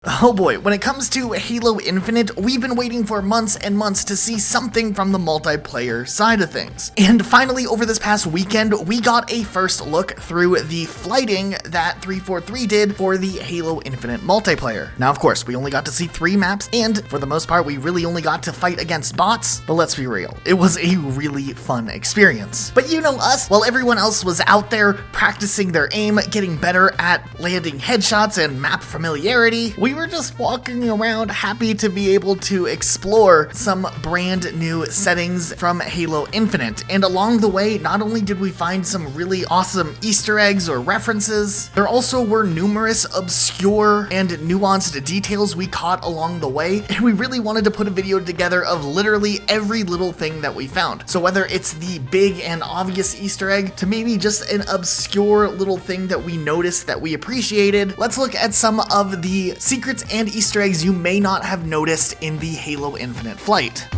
Oh boy, when it comes to Halo Infinite, we've been waiting for months and months to see something from the multiplayer side of things. And finally, over this past weekend, we got a first look through the flighting that 343 did for the Halo Infinite multiplayer. Now, of course, we only got to see 3 maps, and for the most part, we really only got to fight against bots, but let's be real, it was a really fun experience. But you know us, while everyone else was out there practicing their aim, getting better at landing headshots and map familiarity, we were just walking around happy to be able to explore some brand new settings from Halo Infinite. And along the way, not only did we find some really awesome Easter eggs or references, there also were numerous obscure and nuanced details we caught along the way, and we really wanted to put a video together of literally every little thing that we found. So whether it's the big and obvious Easter egg to maybe just an obscure little thing that we noticed that we appreciated, let's look at some of the secrets and Easter eggs you may not have noticed in the Halo Infinite flight.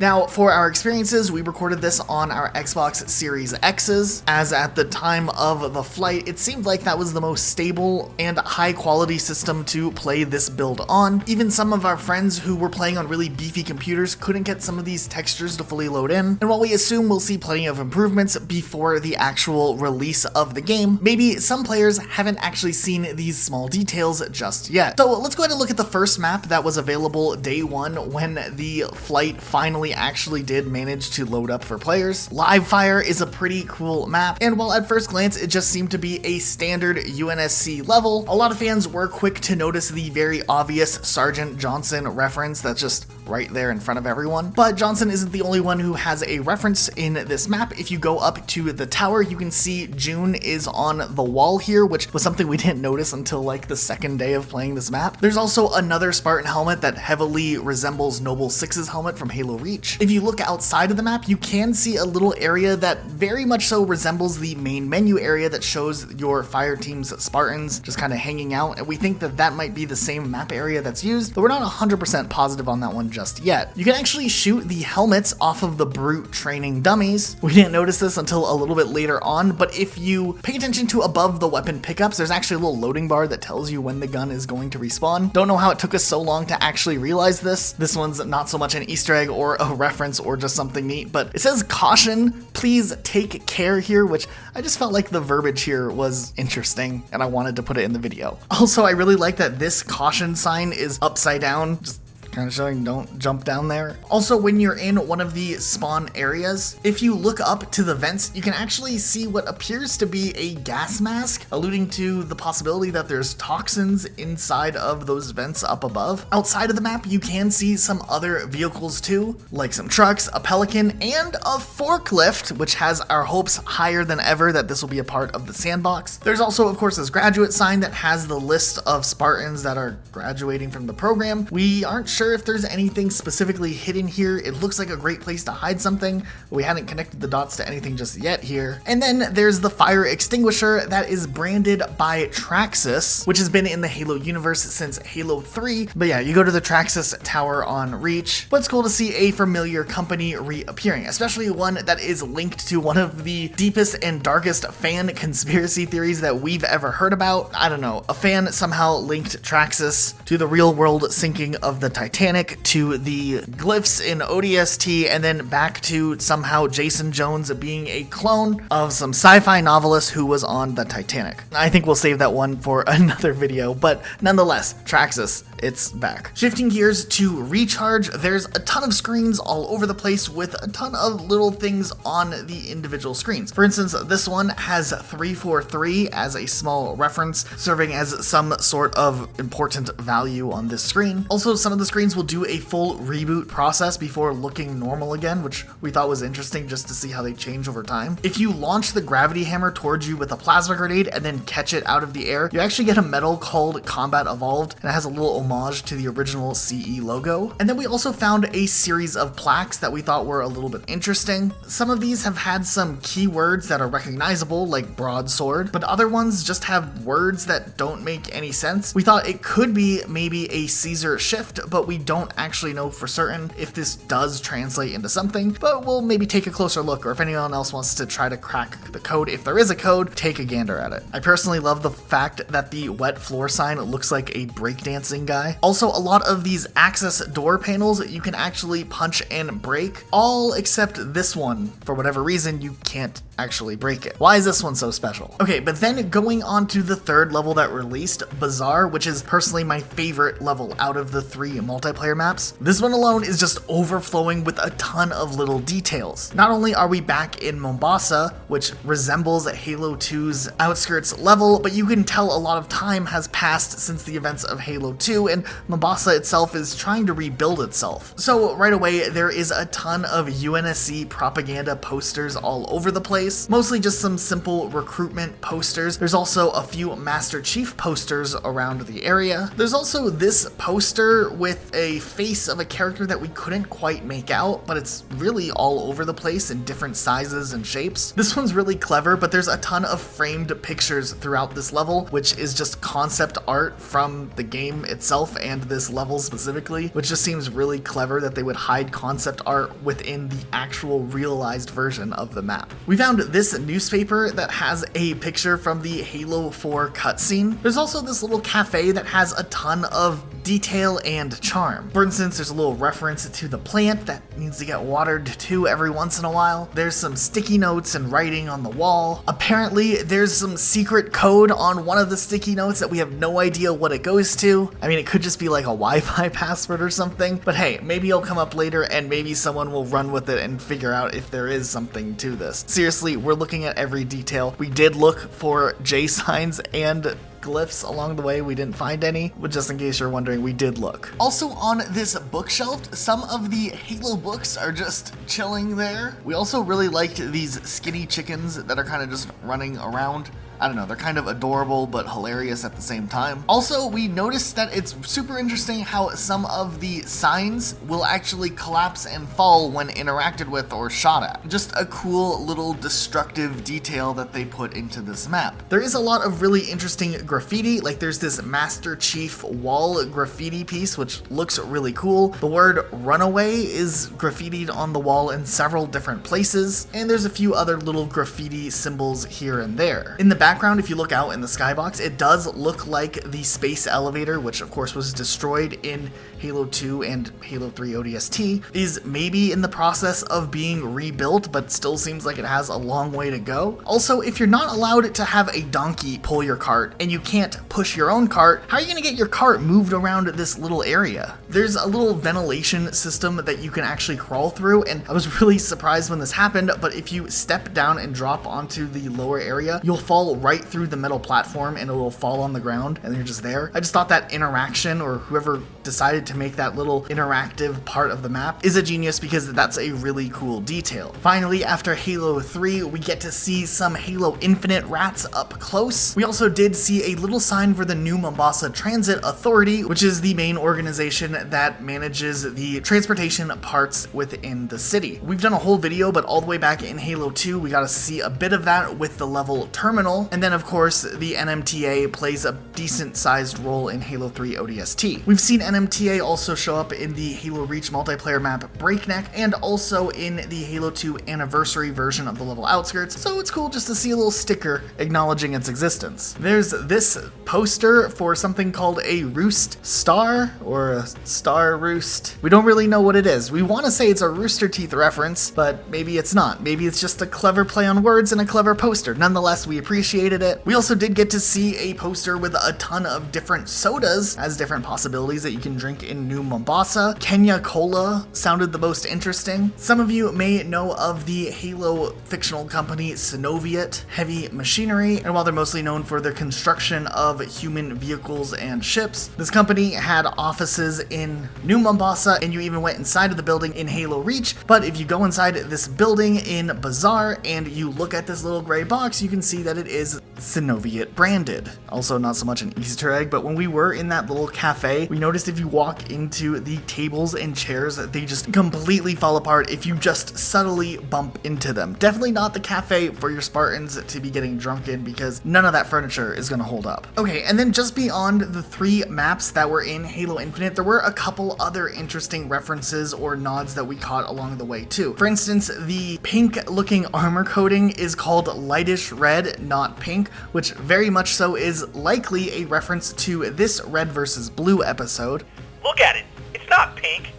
Now, for our experiences, we recorded this on our Xbox Series X's, as at the time of the flight, it seemed like that was the most stable and high-quality system to play this build on. Even some of our friends who were playing on really beefy computers couldn't get some of these textures to fully load in, and while we assume we'll see plenty of improvements before the actual release of the game, maybe some players haven't actually seen these small details just yet. So let's go ahead and look at the first map that was available day one when the flight finally actually did manage to load up for players. Live Fire is a pretty cool map, and while at first glance it just seemed to be a standard UNSC level, a lot of fans were quick to notice the very obvious Sergeant Johnson reference that's just right there in front of everyone. But Johnson isn't the only one who has a reference in this map. If you go up to the tower, you can see June is on the wall here, which was something we didn't notice until like the second day of playing this map. There's also another Spartan helmet that heavily resembles Noble Six's helmet from Halo Reach. If you look outside of the map, you can see a little area that very much so resembles the main menu area that shows your fire team's Spartans just kind of hanging out, and we think that that might be the same map area that's used, but we're not 100% positive on that one just yet. You can actually shoot the helmets off of the brute training dummies. We didn't notice this until a little bit later on, but if you pay attention to above the weapon pickups, there's actually a little loading bar that tells you when the gun is going to respawn. Don't know how it took us so long to actually realize this. This one's not so much an Easter egg or a reference or just something neat, but it says caution, please take care here, which I just felt like the verbiage here was interesting and I wanted to put it in the video. Also, I really like that this caution sign is upside down, just kind of showing don't jump down there. Also, when you're in one of the spawn areas, if you look up to the vents, you can actually see what appears to be a gas mask, alluding to the possibility that there's toxins inside of those vents up above. Outside of the map, you can see some other vehicles too, like some trucks, a Pelican, and a forklift, which has our hopes higher than ever that this will be a part of the sandbox. There's also, of course, this graduate sign that has the list of Spartans that are graduating from the program. We aren't sure if there's anything specifically hidden here. It looks like a great place to hide something, but we hadn't connected the dots to anything just yet here. And then there's the fire extinguisher that is branded by Traxxas, which has been in the Halo universe since Halo 3. But yeah, you go to the Traxxas tower on Reach, but it's cool to see a familiar company reappearing, especially one that is linked to one of the deepest and darkest fan conspiracy theories that we've ever heard about. I don't know, a fan somehow linked Traxxas to the real world sinking of the Titanic, to the glyphs in ODST, and then back to somehow Jason Jones being a clone of some sci-fi novelist who was on the Titanic. I think we'll save that one for another video, but nonetheless, Traxxas, it's back. Shifting gears to Recharge, there's a ton of screens all over the place with a ton of little things on the individual screens. For instance, this one has 343 as a small reference, serving as some sort of important value on this screen. Also, some of the screens will do a full reboot process before looking normal again, which we thought was interesting just to see how they change over time. If you launch the gravity hammer towards you with a plasma grenade and then catch it out of the air, you actually get a medal called Combat Evolved, and it has a little homage to the original CE logo. And then we also found a series of plaques that we thought were a little bit interesting. Some of these have had some keywords that are recognizable, like broadsword, but other ones just have words that don't make any sense. We thought it could be maybe a Caesar shift, but we we don't actually know for certain if this does translate into something, but we'll maybe take a closer look, or if anyone else wants to try to crack the code, if there is a code, take a gander at it. I personally love the fact that the wet floor sign looks like a breakdancing guy. Also, a lot of these access door panels you can actually punch and break, all except this one. For whatever reason, you can't actually break it. Why is this one so special? Okay, but then going on to the third level that released, Bazaar, which is personally my favorite level out of the 3 multiplayer maps. This one alone is just overflowing with a ton of little details. Not only are we back in Mombasa, which resembles Halo 2's outskirts level, but you can tell a lot of time has passed since the events of Halo 2, and Mombasa itself is trying to rebuild itself. So right away, there is a ton of UNSC propaganda posters all over the place, mostly just some simple recruitment posters. There's also a few Master Chief posters around the area. There's also this poster with a face of a character that we couldn't quite make out, but it's really all over the place in different sizes and shapes. This one's really clever, but there's a ton of framed pictures throughout this level, which is just concept art from the game itself and this level specifically, which just seems really clever that they would hide concept art within the actual realized version of the map. We found this newspaper that has a picture from the Halo 4 cutscene. There's also this little cafe that has a ton of detail and charm. For instance, there's a little reference to the plant that needs to get watered too every once in a while. There's some sticky notes and writing on the wall. Apparently, there's some secret code on one of the sticky notes that we have no idea what it goes to. I mean, it could just be like a Wi-Fi password or something, but hey, maybe it'll come up later and maybe someone will run with it and figure out if there is something to this. Seriously, we're looking at every detail. We did look for J signs and glyphs along the way. We didn't find any, but just in case you're wondering, we did look. Also on this bookshelf, some of the Halo books are just chilling there. We also really liked these skinny chickens that are kind of just running around. I don't know, they're kind of adorable but hilarious at the same time. Also, we noticed that it's super interesting how some of the signs will actually collapse and fall when interacted with or shot at. Just a cool little destructive detail that they put into this map. There is a lot of really interesting graffiti, like there's this Master Chief wall graffiti piece which looks really cool. The word runaway is graffitied on the wall in several different places, and there's a few other little graffiti symbols here and there. In the background, if you look out in the skybox, it does look like the space elevator, which of course was destroyed in Halo 2 and Halo 3 ODST, is maybe in the process of being rebuilt, but still seems like it has a long way to go. Also, if you're not allowed to have a donkey pull your cart and you can't push your own cart, how are you going to get your cart moved around this little area? There's a little ventilation system that you can actually crawl through, and I was really surprised when this happened, but if you step down and drop onto the lower area, you'll fall right through the metal platform and it will fall on the ground and you're just there. I just thought that interaction, or whoever decided to make that little interactive part of the map, is a genius because that's a really cool detail. Finally, after Halo 3, we get to see some Halo Infinite rats up close. We also did see a little sign for the New Mombasa Transit Authority, which is the main organization that manages the transportation parts within the city. We've done a whole video, but all the way back in Halo 2, we got to see a bit of that with the level terminal, and then of course the NMTA plays a decent sized role in Halo 3 ODST. We've seen NMTA also show up in the Halo Reach multiplayer map Breakneck, and also in the Halo 2 anniversary version of the level Outskirts, so it's cool just to see a little sticker acknowledging its existence. There's this poster for something called a Roost Star, or a Star Roost. We don't really know what it is. We want to say it's a Rooster Teeth reference, but maybe it's not. Maybe it's just a clever play on words and a clever poster. Nonetheless, we appreciated it. We also did get to see a poster with a ton of different sodas as different possibilities that you can drink in New Mombasa. Kenya Cola sounded the most interesting. Some of you may know of the Halo fictional company Synoviet Heavy Machinery, and while they're mostly known for their construction of human vehicles and ships, this company had offices in New Mombasa, and you even went inside of the building in Halo Reach. But if you go inside this building in Bazaar and you look at this little gray box, you can see that it is is Synoviate branded. Also not so much an Easter egg, but when we were in that little cafe, we noticed if you walk into the tables and chairs, they just completely fall apart if you just subtly bump into them. Definitely not the cafe for your Spartans to be getting drunk in, because none of that furniture is going to hold up. Okay, and then just beyond the 3 maps that were in Halo Infinite, there were a couple other interesting references or nods that we caught along the way too. For instance, the pink looking armor coating is called lightish red, not pink, which very much so is likely a reference to this red versus blue episode. Look at it. It's not pink.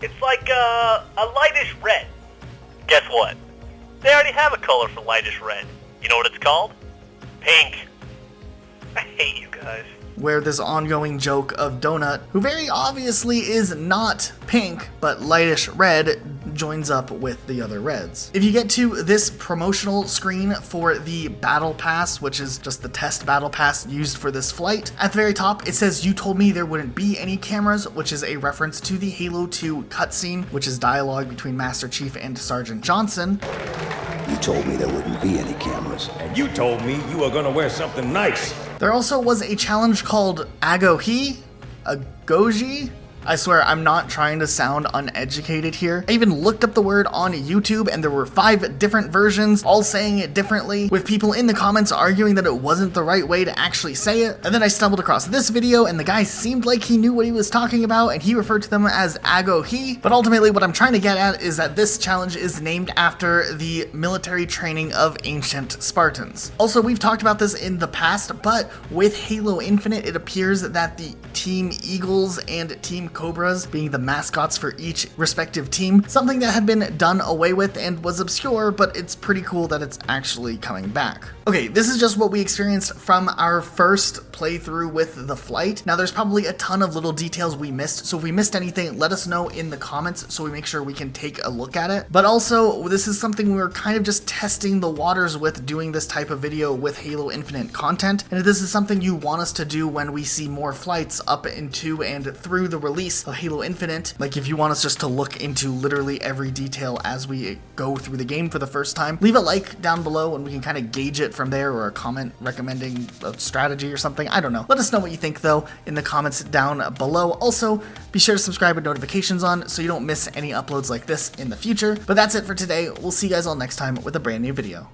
It's like a lightish red. Guess what? They already have a color for lightish red. You know what it's called? Pink. I hate you guys. Where this ongoing joke of Donut, who very obviously is not pink, but lightish red, joins up with the other reds. If you get to this promotional screen for the Battle Pass, which is just the test Battle Pass used for this flight, at the very top it says, "You told me there wouldn't be any cameras," which is a reference to the Halo 2 cutscene, which is dialogue between Master Chief and Sergeant Johnson. You told me there wouldn't be any cameras. And you told me you were gonna wear something nice. There also was a challenge called Agohi? Agoji? I swear, I'm not trying to sound uneducated here. I even looked up the word on YouTube and there were 5 different versions, all saying it differently, with people in the comments arguing that it wasn't the right way to actually say it. And then I stumbled across this video and the guy seemed like he knew what he was talking about and he referred to them as Agohi. But ultimately what I'm trying to get at is that this challenge is named after the military training of ancient Spartans. Also, we've talked about this in the past, but with Halo Infinite, it appears that the Team Eagles and Team Cobras being the mascots for each respective team, something that had been done away with and was obscure, but it's pretty cool that it's actually coming back. Okay, this is just what we experienced from our first playthrough with the flight. Now there's probably a ton of little details we missed, so if we missed anything, let us know in the comments so we make sure we can take a look at it. But also, this is something we were kind of just testing the waters with, doing this type of video with Halo Infinite content, and if this is something you want us to do when we see more flights up into and through the release of Halo Infinite, like if you want us just to look into literally every detail as we go through the game for the first time, leave a like down below and we can kind of gauge it from there, or a comment recommending a strategy or something. I don't know. Let us know what you think though in the comments down below. Also, be sure to subscribe with notifications on so you don't miss any uploads like this in the future. But that's it for today. We'll see you guys all next time with a brand new video.